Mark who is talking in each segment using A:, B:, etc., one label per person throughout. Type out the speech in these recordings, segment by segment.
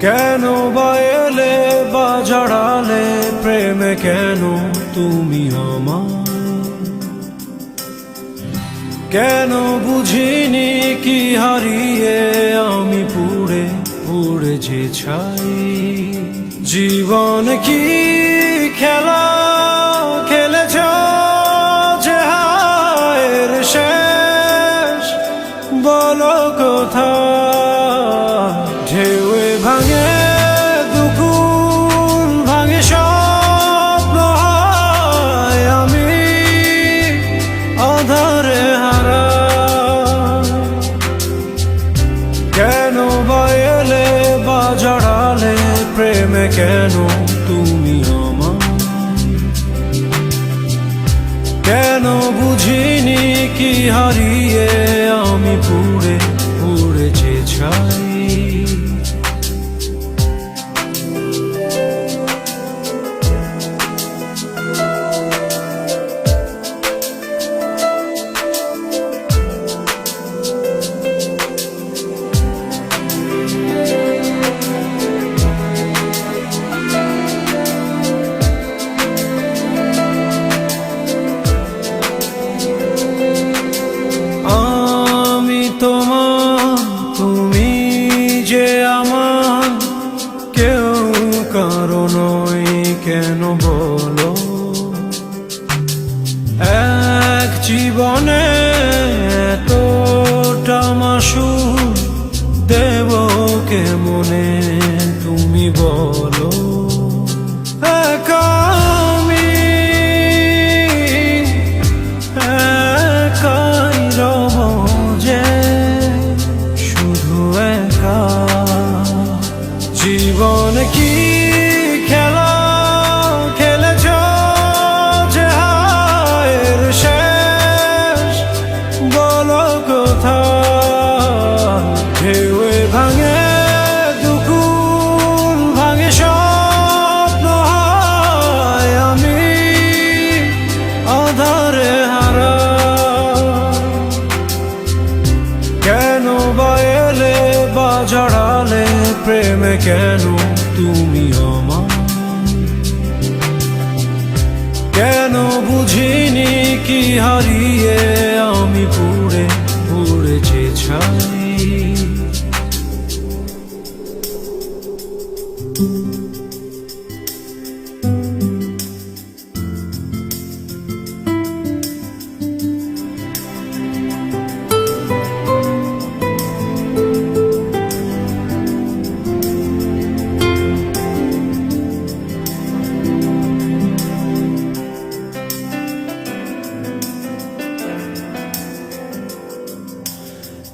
A: কেন বা এলে বা জড়ালে প্রেমে, কেন তুমি আমার? কেন বুঝিনি কি হারিয়ে আমি পুড়ে পুড়ে যে ছাই। জীবন কি খেলা খেলেছ যে হায়ের শেষ, বলো কোথায়? ঢেউয়ে ভাঙে দুকুল ভাঙে স্বপ্ন, হয় আমি আধারে হারা। কেন বা এলে বা জড়ালে প্রেমে, কেন তুমি আমার? কেন বুঝিনি কি হারিয়ে আমি পুড়ে পুড়ে যে ছাই। তোমার, তুমি যে আমার, কেউ কারো নয় কেন বলো? এক জীবনে এতটা মাসুল দেব কেমনে তুমি বলো? একা আমি একাই রব যে, শুধু একা। জীবন কি খেলা খেলেছ যে হায়ের শেষ, বলো কোথায়? ঢেউয়ে ভাঙে দুকুল ভাঙে স্বপ্ন, হয় আমি আধারে হারা। কেন বা এলে বা জড়ালে প্রেমে, কেন তুমি আমার? কেন বুঝিনি কি হারিয়ে আমি পুড়ে পুড়ে যে ছাই।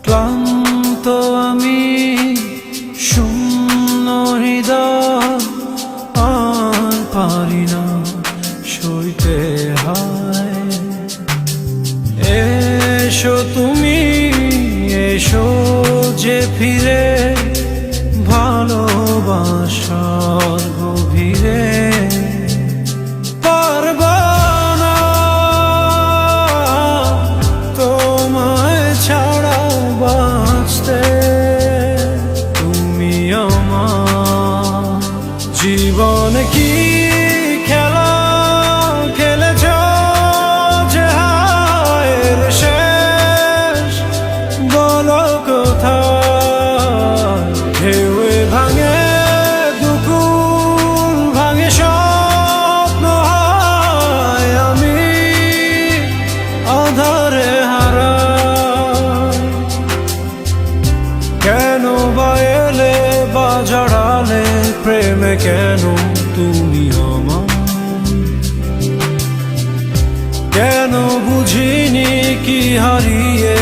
A: ক্লান্ত আমি শূন্য হৃদয়, আর পারি না সইতে হায়। এসো তুমি এসো যে ফিরে, ভালোবাসার গভীরে। পারবা না তোমায় ছাড়া বাঁচতে, তুমি আমার। জীবন কি খেলা খেলেছ যে হায়ের শেষ, বলো কোথায়? ঢেউয়ে ভাঙে দুকুল ভাঙে স্বপ্ন, হয় আমি আধারে হারা। কেন বা এলে বা জড়ালে প্রেমে, কেন তুমি আমার? কেন বুঝিনি কি হারিয়ে